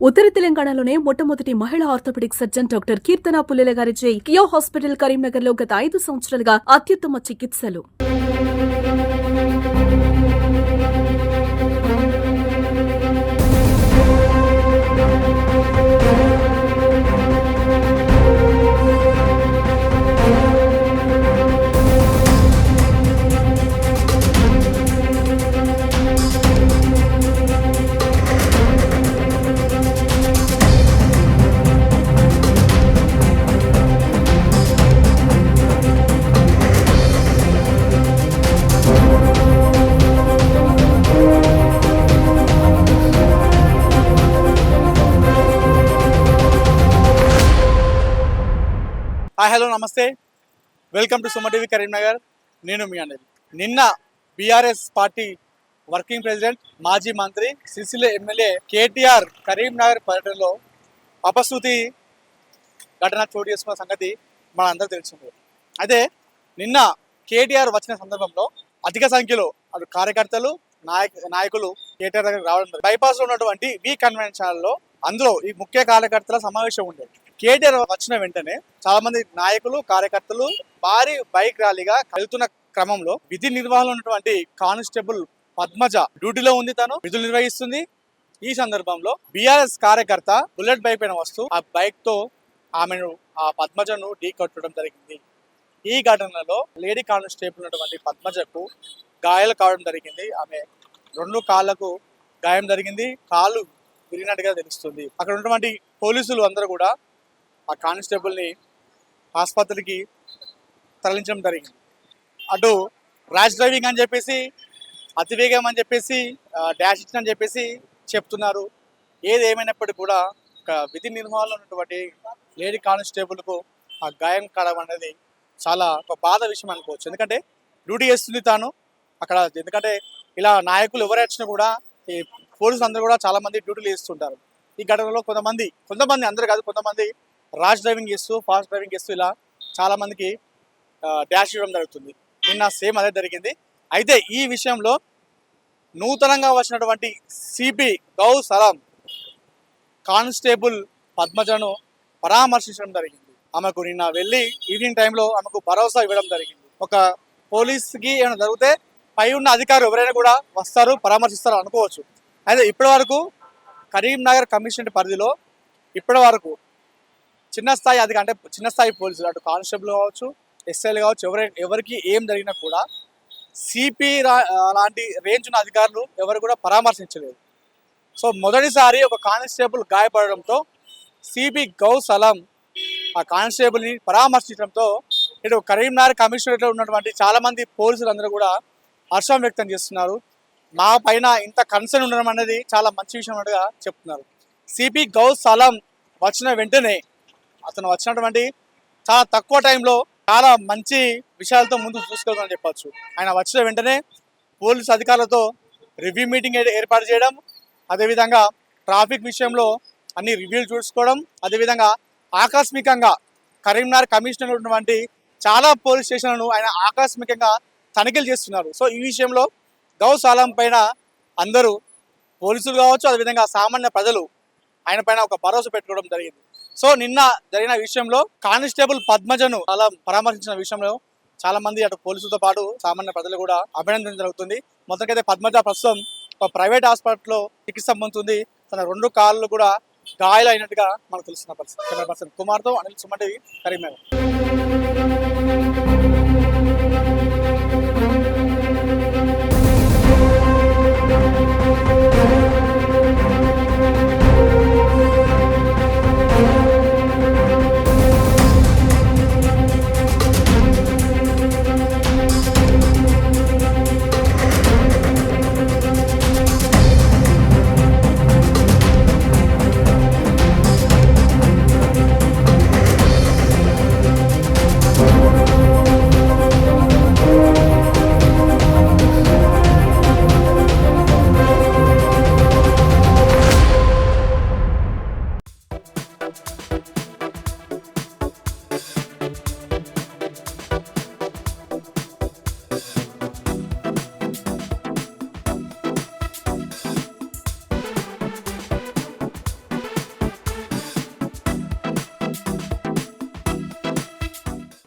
ఉత్తర తెలంగాణలోనే మొట్టమొదటి మహిళా ఆర్థోపెడిక్ సర్జన్ డాక్టర్ కీర్తన పుల్లెల గారిచే కియో హాస్పిటల్ కరీంనగర్ లో గత 5 సంవత్సరాలుగా అత్యుత్తమ చికిత్సలు. హలో నమస్తే, welcome to Suma TV Karimnagar. నేను మీ అనిల్. నిన్న బీఆర్ఎస్ పార్టీ వర్కింగ్ ప్రెసిడెంట్ మాజీ మంత్రి సిరిసిల్ల ఎమ్మెల్యే కేటీఆర్ కరీంనగర్ పర్యటనలో అపశృతి ఘటన చోటు చేసుకున్న సంగతి మనందరూ తెలిసిందే. అయితే నిన్న కేటీఆర్ వచ్చిన సందర్భంలో అధిక సంఖ్యలో అటు కార్యకర్తలు నాయకులు కేటీఆర్ దగ్గర రావడం, బైపాస్ లో ఉన్నటువంటి వి కన్వెన్షన్ లో అందులో ఈ ముఖ్య కార్యకర్తల సమావేశం ఉండేది. కేటీఆర్ వచ్చిన వెంటనే చాలా మంది నాయకులు కార్యకర్తలు భారీ బైక్ ర్యాలీగా వెళ్తున్న క్రమంలో విధి నిర్వహణలో ఉన్నటువంటి కానిస్టేబుల్ పద్మజ డ్యూటీలో ఉంది, తను విధులు నిర్వహిస్తుంది. ఈ సందర్భంలో బీఆర్ఎస్ కార్యకర్త బుల్లెట్ బైక్ పైన వస్తూ ఆ బైక్ తో ఆమెను ఆ పద్మజను ఢీ కొట్టడం జరిగింది. ఈ ఘటనలో లేడీ కానిస్టేబుల్ ఉన్నటువంటి పద్మజకు గాయాలు కావడం జరిగింది. ఆమె 2 కాళ్లకు గాయం జరిగింది, కాలు విరిగినట్టుగా తెలుస్తుంది. అక్కడ ఉన్నటువంటి పోలీసులు అందరూ కూడా ఆ కానిస్టేబుల్ ని ఆసుపత్రికి తరలించడం జరిగింది. అటు ర్యాష్ డ్రైవింగ్ అని చెప్పేసి, అతివేగం అని చెప్పేసి, డాష్ ఇచ్చిన అని చెప్పేసి చెప్తున్నారు. ఏది ఏమైనప్పటికీ కూడా ఒక విధి నిర్వహణలో ఉన్నటువంటి లేడీ కానిస్టేబుల్కు ఆ గాయం కావడం అనేది చాలా ఒక బాధ విషయం అనుకోవచ్చు. ఎందుకంటే డ్యూటీ చేస్తుంది తాను అక్కడ. ఎందుకంటే ఇలా నాయకులు ఎవరు వచ్చినా కూడా ఈ పోలీసులు అందరూ కూడా చాలా మంది డ్యూటీలు చేస్తుంటారు. ఈ ఘటనలో కొంతమంది అందరూ కాదు, కొంతమంది ర్యాష్ డ్రైవింగ్ చేస్తూ ఫాస్ట్ డ్రైవింగ్ చేస్తూ ఇలా చాలా మందికి డాష్ ఇవ్వడం జరుగుతుంది. నిన్న సేమ్ అదే జరిగింది. అయితే ఈ విషయంలో నూతనంగా వచ్చినటువంటి సిపి గౌ సలాం కానిస్టేబుల్ పద్మజను పరామర్శించడం జరిగింది. ఆమెకు నిన్న వెళ్ళి ఈవినింగ్ టైంలో ఆమెకు భరోసా ఇవ్వడం జరిగింది. ఒక పోలీస్కి ఏమైనా జరిగితే పై ఉన్న అధికారులు ఎవరైనా కూడా వస్తారు, పరామర్శిస్తారు అనుకోవచ్చు. అయితే ఇప్పటి వరకు కరీంనగర్ కమిషనరేట్ పరిధిలో ఇప్పటి వరకు చిన్న స్థాయి పోలీసులు అటు కానిస్టేబుల్ కావచ్చు, ఎస్ఐలు కావచ్చు, ఎవరికి ఏం జరిగినా కూడా సిపి లాంటి రేంజ్ ఉన్న అధికారులు ఎవరు కూడా పరామర్శించలేదు. సో మొదటిసారి ఒక కానిస్టేబుల్ గాయపడడంతో సిపి గౌ సలాం ఆ కానిస్టేబుల్ని పరామర్శించడంతో ఇటు కరీంనగర్ కమిషనరేట్లో ఉన్నటువంటి చాలామంది పోలీసులు అందరూ కూడా హర్షం వ్యక్తం చేస్తున్నారు. మా పైన ఇంత కన్సర్న్ ఉండడం అనేది చాలా మంచి విషయం అన్నట్టుగా చెప్తున్నారు. సిపి గౌ సలాం వచ్చిన వెంటనే అతను వచ్చినటువంటి చాలా తక్కువ టైంలో చాలా మంచి విషయాలతో ముందు చూసుకోవాలని చెప్పచ్చు. ఆయన వచ్చిన వెంటనే పోలీసు అధికారులతో రివ్యూ మీటింగ్ ఏర్పాటు చేయడం, అదేవిధంగా ట్రాఫిక్ విషయంలో అన్ని రివ్యూలు చూసుకోవడం, అదేవిధంగా ఆకస్మికంగా కరీంనగర్ కమిషనర్ ఉన్నటువంటి చాలా పోలీస్ స్టేషన్లను ఆయన ఆకస్మికంగా తనిఖీలు చేస్తున్నారు. సో ఈ విషయంలో గౌ సలాం పైన అందరూ పోలీసులు కావచ్చు, అదేవిధంగా సామాన్య ప్రజలు ఆయన పైన ఒక భరోసా పెట్టుకోవడం జరిగింది. సో నిన్న జరిగిన విషయంలో కానిస్టేబుల్ పద్మజను అలా పరామర్శించిన విషయంలో చాలా మంది అటు పోలీసులతో పాటు సామాన్య ప్రజలు కూడా అభినందన జరుగుతుంది. మొత్తంకైతే పద్మజ ప్రస్తుతం ఒక ప్రైవేట్ హాస్పిటల్లో చికిత్స పొందుతుంది. తన 2 కాళ్ళు కూడా గాయాలైనట్టుగా మనకు తెలుస్తున్న పరిస్థితి. కుమార్తో అనిల్, సుమ టీవీ, కరీంనగర్.